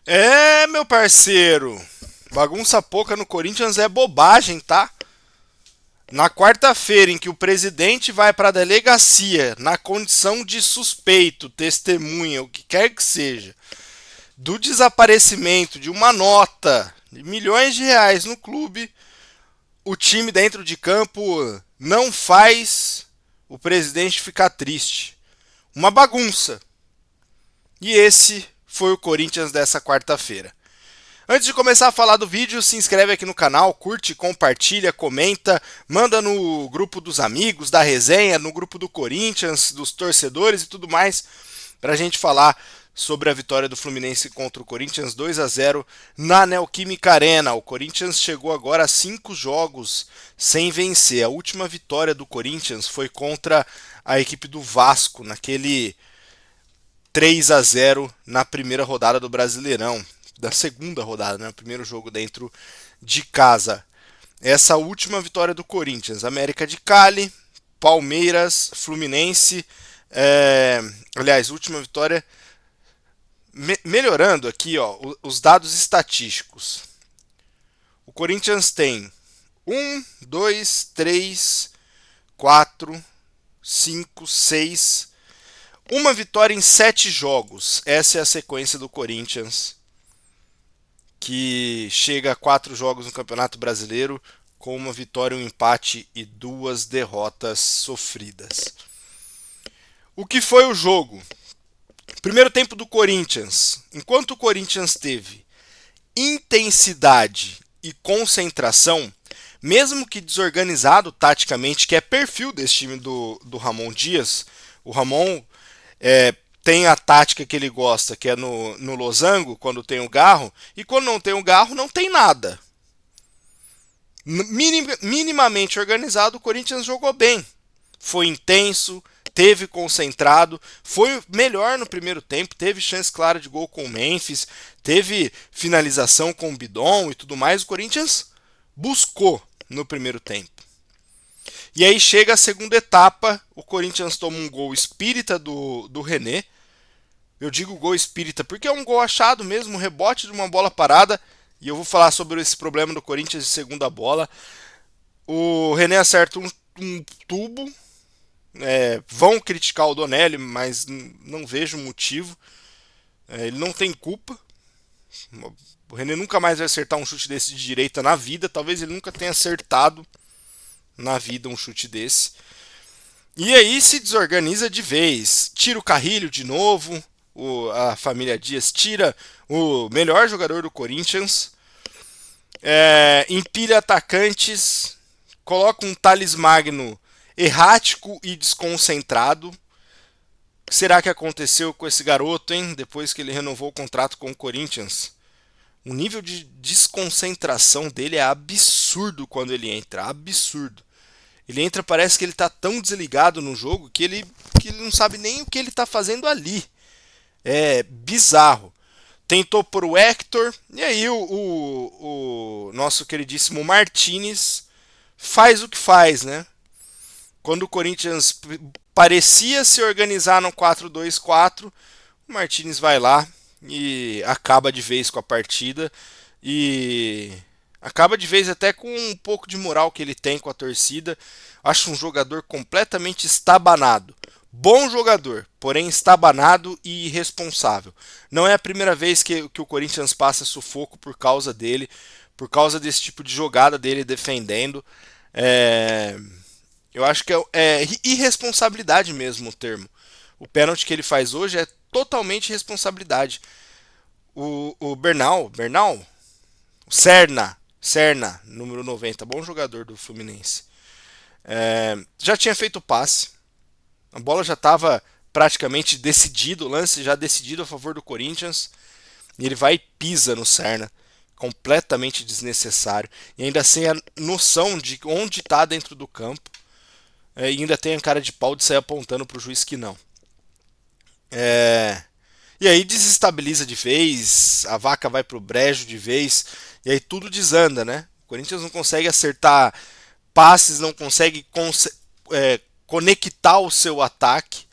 É, meu parceiro. Bagunça pouca no Corinthians é bobagem, tá? Na quarta-feira em que o presidente vai para a delegacia na condição de suspeito, testemunha, o que quer que seja, do desaparecimento de uma nota de milhões de reais no clube, o time dentro de campo não faz o presidente ficar triste. Uma bagunça. E esse foi o Corinthians dessa quarta-feira. Antes de começar a falar do vídeo, se inscreve aqui no canal, curte, compartilha, comenta, manda no grupo dos amigos, da resenha, no grupo do Corinthians, dos torcedores e tudo mais, para a gente falar sobre a vitória do Fluminense contra o Corinthians 2-0 na Neoquímica Arena. O Corinthians chegou agora a 5 jogos sem vencer. A última vitória do Corinthians foi contra a equipe do Vasco, naquele 3-0 na primeira rodada do Brasileirão, da segunda rodada, né? O primeiro jogo dentro de casa. Essa última vitória do Corinthians, América de Cali, Palmeiras, Fluminense, aliás, última vitória, melhorando aqui, ó, os dados estatísticos. O Corinthians tem 1, 2, 3, 4, 5, 6, uma vitória em 7 jogos. Essa é a sequência do Corinthians, que chega a 4 jogos no Campeonato Brasileiro com uma vitória, um empate e 2 derrotas sofridas. O que foi o jogo? Primeiro tempo do Corinthians. Enquanto o Corinthians teve intensidade e concentração, mesmo que desorganizado taticamente, que é perfil desse time do Ramon Dias, o Ramon tem a tática que ele gosta, que é no losango, quando tem o Garro, e quando não tem o Garro, não tem nada. Minimamente organizado, o Corinthians jogou bem. Foi intenso, teve concentrado, foi melhor no primeiro tempo, teve chance clara de gol com o Memphis, teve finalização com o Bidon e tudo mais. O Corinthians buscou no primeiro tempo. E aí chega a segunda etapa, o Corinthians toma um gol espírita do René. Eu digo gol espírita porque é um gol achado mesmo, um rebote de uma bola parada. E eu vou falar sobre esse problema do Corinthians de segunda bola. O René acerta um tubo. Vão criticar o Donelli, mas não vejo motivo. Ele não tem culpa. O René nunca mais vai acertar um chute desse de direita na vida. Talvez ele nunca tenha acertado na vida um chute desse. E aí se desorganiza de vez. Tira o Carrilho de novo. A família Dias tira o melhor jogador do Corinthians. Empilha atacantes. Coloca um Thales Magno errático e desconcentrado. O que será que aconteceu com esse garoto, hein? Depois que ele renovou o contrato com o Corinthians. O nível de desconcentração dele é absurdo quando ele entra. Absurdo. Ele entra, parece que ele está tão desligado no jogo que ele não sabe nem o que ele está fazendo ali. É bizarro. Tentou por o Hector, e aí o nosso queridíssimo Martinez faz o que faz, né? Quando o Corinthians parecia se organizar no 4-2-4, o Martinez vai lá e acaba de vez com a partida. E acaba de vez até com um pouco de moral que ele tem com a torcida. Acho um jogador completamente estabanado. Bom jogador, porém estabanado e irresponsável. Não é a primeira vez que o Corinthians passa sufoco por causa dele, por causa desse tipo de jogada dele defendendo. Eu acho que é irresponsabilidade mesmo o termo. O pênalti que ele faz hoje é totalmente responsabilidade. O Bernal, o Serna, número 90, bom jogador do Fluminense. Já tinha feito o passe. A bola já estava praticamente decidida, o lance já decidido a favor do Corinthians. E ele vai e pisa no Serna. Completamente desnecessário. E ainda sem a noção de onde está dentro do campo. E ainda tem a cara de pau de sair apontando para o juiz que não. E aí desestabiliza de vez, a vaca vai pro brejo de vez, e aí tudo desanda, né? O Corinthians não consegue acertar passes, não consegue conectar o seu ataque,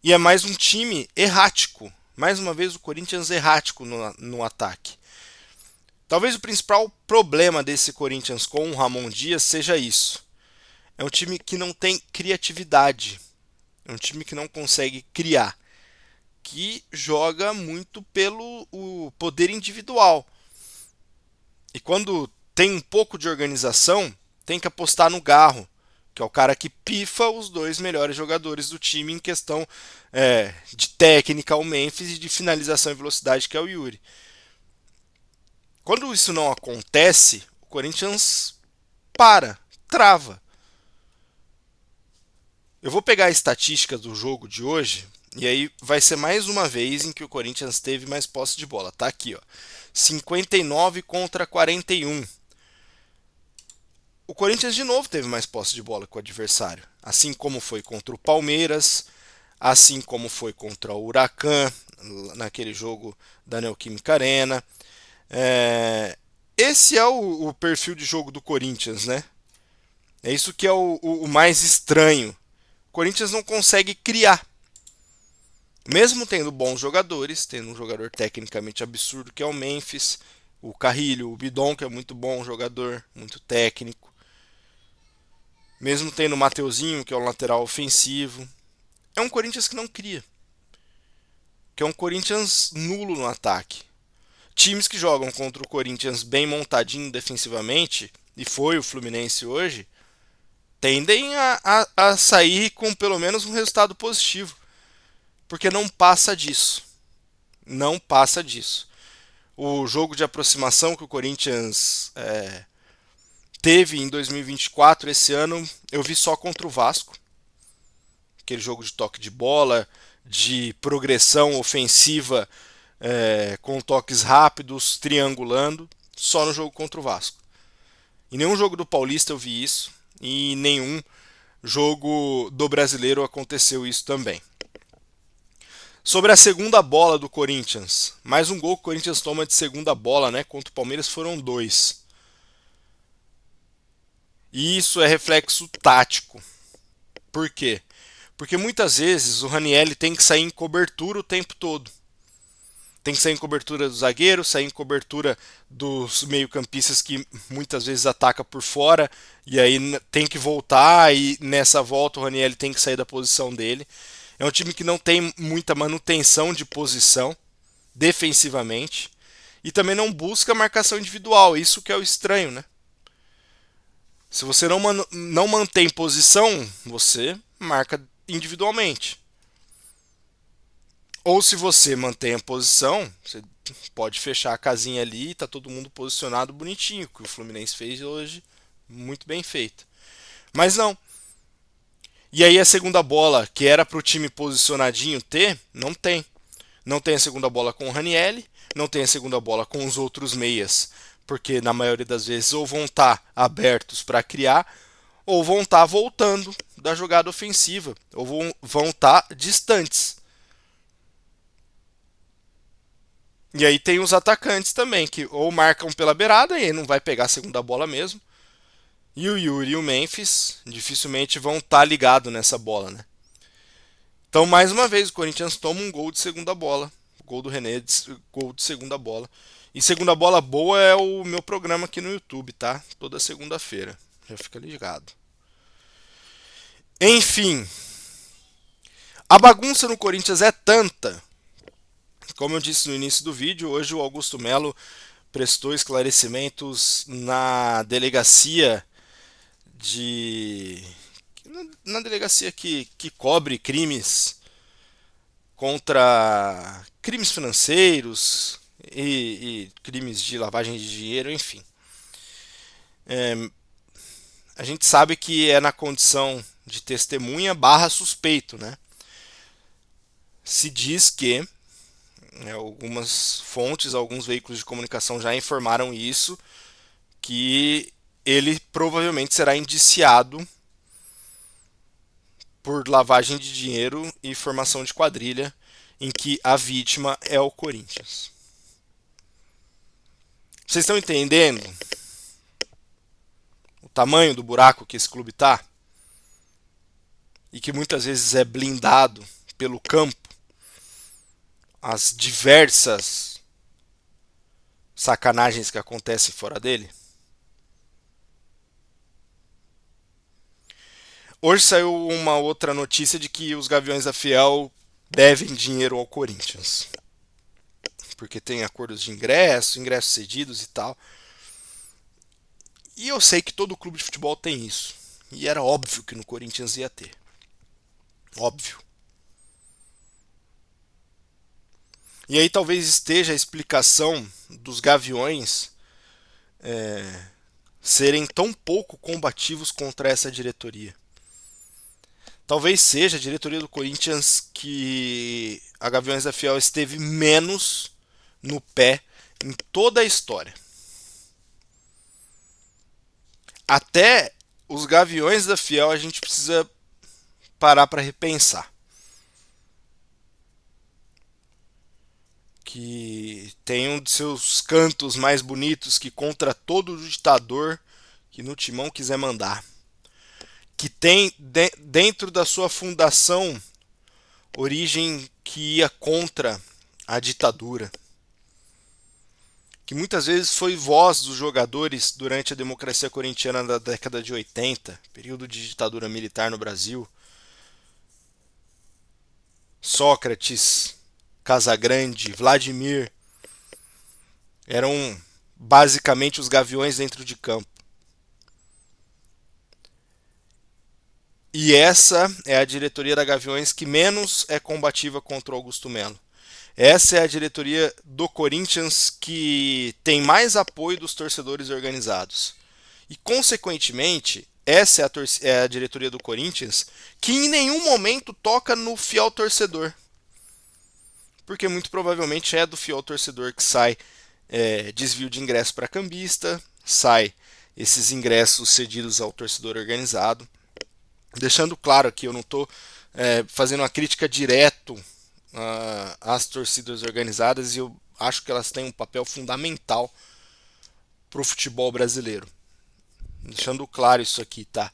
e é mais um time errático, Mais uma vez o Corinthians errático no ataque. Talvez o principal problema desse Corinthians com o Ramon Dias seja isso. É um time que não tem criatividade. É um time que não consegue criar. Que joga muito pelo o poder individual. E quando tem um pouco de organização, tem que apostar no Garro, que é o cara que pifa os dois melhores jogadores do time em questão de técnica, o Memphis, e de finalização e velocidade, que é o Yuri. Quando isso não acontece, o Corinthians trava. Eu vou pegar a estatística do jogo de hoje, e aí vai ser mais uma vez em que o Corinthians teve mais posse de bola. Tá aqui, ó. 59 contra 41. O Corinthians de novo teve mais posse de bola que o adversário. Assim como foi contra o Palmeiras, assim como foi contra o Huracan, naquele jogo da Neoquímica Arena. Esse é o perfil de jogo do Corinthians, né? É isso que é o mais estranho. O Corinthians não consegue criar. Mesmo tendo bons jogadores, tendo um jogador tecnicamente absurdo que é o Memphis, o Carrilho, o Bidon, que é muito bom jogador, muito técnico. Mesmo tendo o Mateuzinho, que é um lateral ofensivo. É um Corinthians que não cria. Que é um Corinthians nulo no ataque. Times que jogam contra o Corinthians bem montadinho defensivamente, e foi o Fluminense hoje, tendem a sair com pelo menos um resultado positivo. Porque não passa disso. Não passa disso. O jogo de aproximação que o Corinthians teve em 2024, esse ano, eu vi só contra o Vasco. Aquele jogo de toque de bola, de progressão ofensiva com toques rápidos, triangulando, só no jogo contra o Vasco. Em nenhum jogo do Paulista eu vi isso, e em nenhum jogo do Brasileiro aconteceu isso também. Sobre a segunda bola do Corinthians, mais um gol que o Corinthians toma de segunda bola, né? Contra o Palmeiras foram 2. E isso é reflexo tático. Por quê? Porque muitas vezes o Ranielli tem que sair em cobertura o tempo todo. Tem que sair em cobertura do zagueiro, sair em cobertura dos meio-campistas que muitas vezes ataca por fora, e aí tem que voltar, e nessa volta o Ranielli tem que sair da posição dele. É um time que não tem muita manutenção de posição defensivamente e também não busca marcação individual, isso que é o estranho, né? Se você não mantém posição, você marca individualmente. Ou se você mantém a posição, você pode fechar a casinha ali e tá todo mundo posicionado bonitinho, que o Fluminense fez hoje, muito bem feito. Mas não. E aí a segunda bola, que era para o time posicionadinho ter, não tem. Não tem a segunda bola com o Ranielli, não tem a segunda bola com os outros meias, porque na maioria das vezes ou vão estar abertos para criar, ou vão estar voltando da jogada ofensiva, ou vão estar distantes. E aí tem os atacantes também, que ou marcam pela beirada e aí não vai pegar a segunda bola mesmo. E o Yuri e o Memphis dificilmente vão estar ligados nessa bola, né? Então, mais uma vez, o Corinthians toma um gol de segunda bola. Gol do René, gol de segunda bola. E segunda bola boa é o meu programa aqui no YouTube, tá? Toda segunda-feira. Já fica ligado. Enfim, a bagunça no Corinthians é tanta. Como eu disse no início do vídeo, hoje o Augusto Melo prestou esclarecimentos na delegacia de na delegacia que cobre crimes contra crimes financeiros e crimes de lavagem de dinheiro, enfim. A gente sabe que é na condição de testemunha barra suspeito, né? Se diz que algumas fontes, alguns veículos de comunicação já informaram isso, que ele provavelmente será indiciado por lavagem de dinheiro e formação de quadrilha, em que a vítima é o Corinthians. Vocês estão entendendo o tamanho do buraco que esse clube está? E que muitas vezes é blindado pelo campo. as diversas sacanagens que acontecem fora dele? Hoje saiu uma outra notícia de que os Gaviões da Fiel devem dinheiro ao Corinthians. Porque tem acordos de ingresso, ingressos cedidos e tal. E eu sei que todo clube de futebol tem isso. E era óbvio que no Corinthians ia ter. Óbvio. E aí talvez esteja a explicação dos Gaviões serem tão pouco combativos contra essa diretoria. Talvez seja a diretoria do Corinthians que a Gaviões da Fiel esteve menos no pé em toda a história. Até os Gaviões da Fiel a gente precisa parar para repensar. Que tem um de seus cantos mais bonitos que contra todo ditador que no timão quiser mandar. Que tem dentro da sua fundação origem que ia contra a ditadura. Que muitas vezes foi voz dos jogadores durante a democracia corintiana da década de 80, período de ditadura militar no Brasil. Sócrates, Casagrande, Vladimir eram basicamente os gaviões dentro de campo. E essa é a diretoria da Gaviões que menos é combativa contra o Augusto Melo. Essa é a diretoria do Corinthians que tem mais apoio dos torcedores organizados. E, consequentemente, essa é a diretoria do Corinthians que em nenhum momento toca no fiel torcedor. Porque muito provavelmente é do fiel torcedor que sai desvio de ingresso para cambista, sai esses ingressos cedidos ao torcedor organizado. Deixando claro que eu não estou fazendo uma crítica direto às torcidas organizadas, e eu acho que elas têm um papel fundamental para o futebol brasileiro. Deixando claro isso aqui, tá?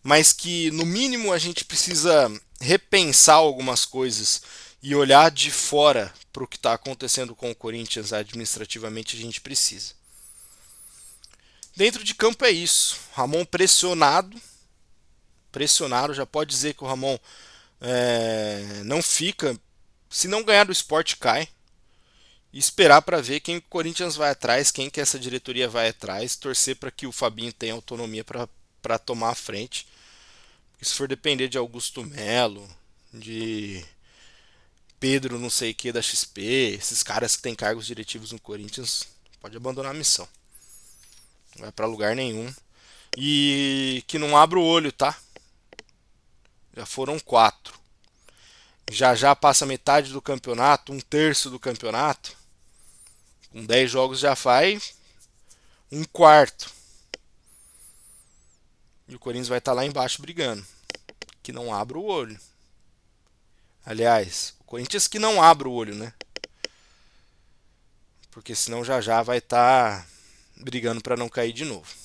Mas que no mínimo a gente precisa repensar algumas coisas e olhar de fora para o que está acontecendo com o Corinthians administrativamente. A gente precisa. Dentro de campo é isso. Ramon pressionado, já pode dizer que o Ramon não fica. Se não ganhar do Sport, cai. E esperar para ver quem o Corinthians vai atrás, quem que essa diretoria vai atrás, torcer para que o Fabinho tenha autonomia para tomar a frente. Porque se for depender de Augusto Melo, de Pedro não sei o que da XP, esses caras que têm cargos diretivos no Corinthians, pode abandonar a missão. Não vai para lugar nenhum. E que não abra o olho, tá? Já foram 4. Já já passa metade do campeonato, 1/3 do campeonato. Com 10 jogos já faz 1/4. E o Corinthians vai estar lá embaixo brigando. Que não abra o olho. Aliás, o Corinthians que não abra o olho, né? Porque senão já já vai estar brigando para não cair de novo.